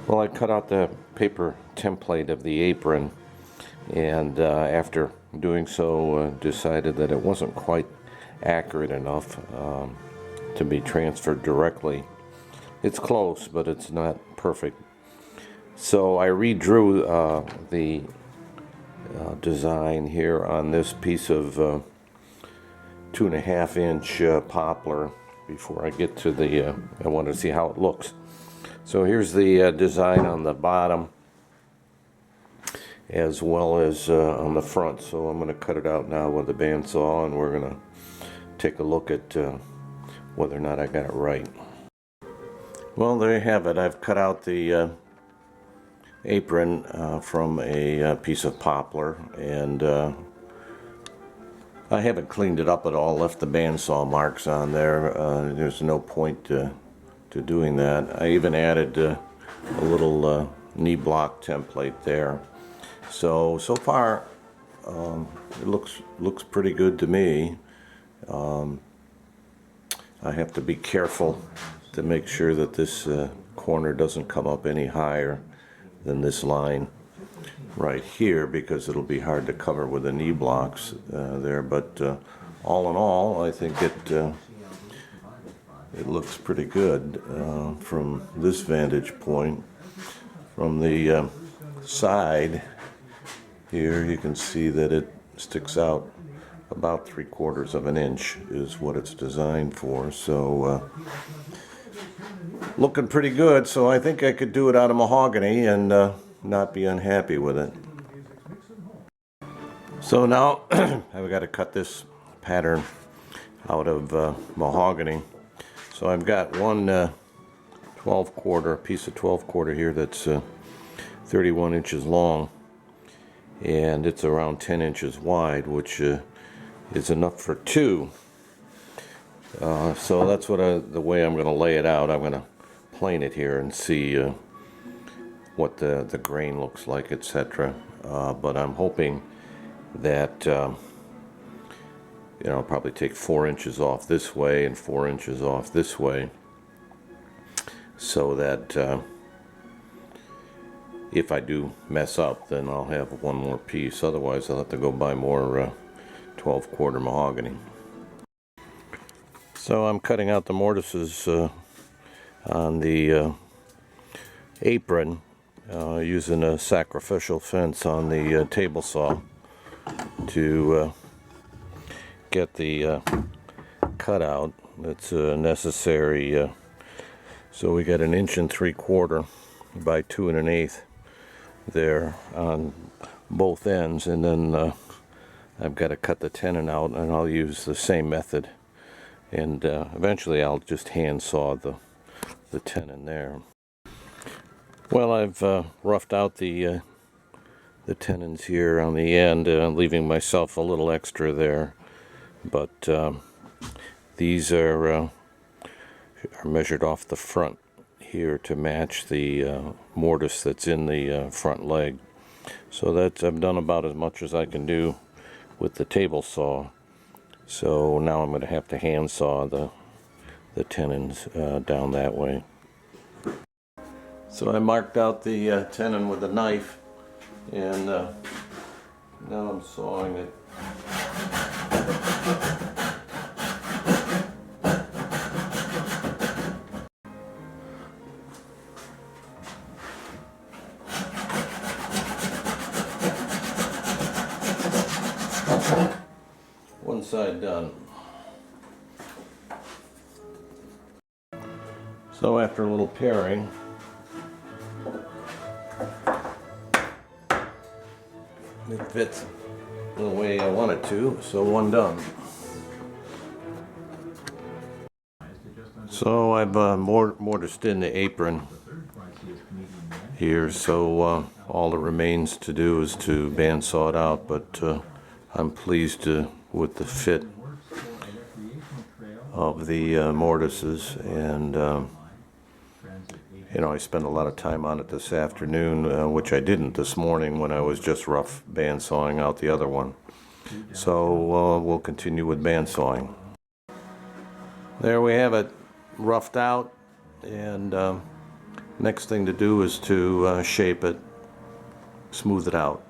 Well, I cut out the paper template of the apron, and after doing so, decided that it wasn't quite accurate enough to be transferred directly. It's close, but it's not perfect. So I redrew the design here on this piece of 2.5-inch poplar before I get to the, I want to see how it looks. So here's the design on the bottom as well as on the front. So I'm going to cut it out now with a bandsaw, and we're going to take a look at whether or not I got it right. Well, there you have it. I've cut out the apron from a piece of poplar, and I haven't cleaned it up at all, left the bandsaw marks on there. There's no point to doing that. I even added a little knee block template there. So far it looks pretty good to me. I have to be careful to make sure that this corner doesn't come up any higher than this line right here, because it'll be hard to cover with the knee blocks there. But all in all, I think it looks pretty good from this vantage point. From the side here, you can see that it sticks out about 3/4 of an inch is what it's designed for. So looking pretty good. So I think I could do it out of mahogany and not be unhappy with it. So now I've got to cut this pattern out of mahogany. So I've got one 12/4 piece of 12/4 here that's 31 inches long, and it's around 10 inches wide, which is enough for two. So that's what the way I'm going to lay it out. I'm going to plane it here and see what the grain looks like, etc. But I'm hoping that I'll probably take 4 inches off this way and 4 inches off this way, so that if I do mess up, then I'll have one more piece. Otherwise, I'll have to go buy more 12/4 mahogany. So I'm cutting out the mortises on the apron using a sacrificial fence on the table saw to get the cutout that's necessary. So we got 1 3/4 by 2 1/8 there on both ends, and then I've got to cut the tenon out, and I'll use the same method, and eventually I'll just hand saw the tenon there. Well, I've roughed out the tenons here on the end, leaving myself a little extra there, but these are measured off the front here to match the mortise that's in the front leg. So I've done about as much as I can do with the table saw. So now I'm going to have to hand saw the tenons down that way. So I marked out the tenon with a knife, and now I'm sawing it. One side done. So after a little paring, it fits the way I want it to, so one done. So I've mortised in the apron here, so all that remains to do is to bandsaw it out, but I'm pleased with the fit of the mortises, and I spent a lot of time on it this afternoon, which I didn't this morning when I was just rough bandsawing out the other one. So we'll continue with bandsawing. There we have it, roughed out, and Next thing to do is to shape it, smooth it out.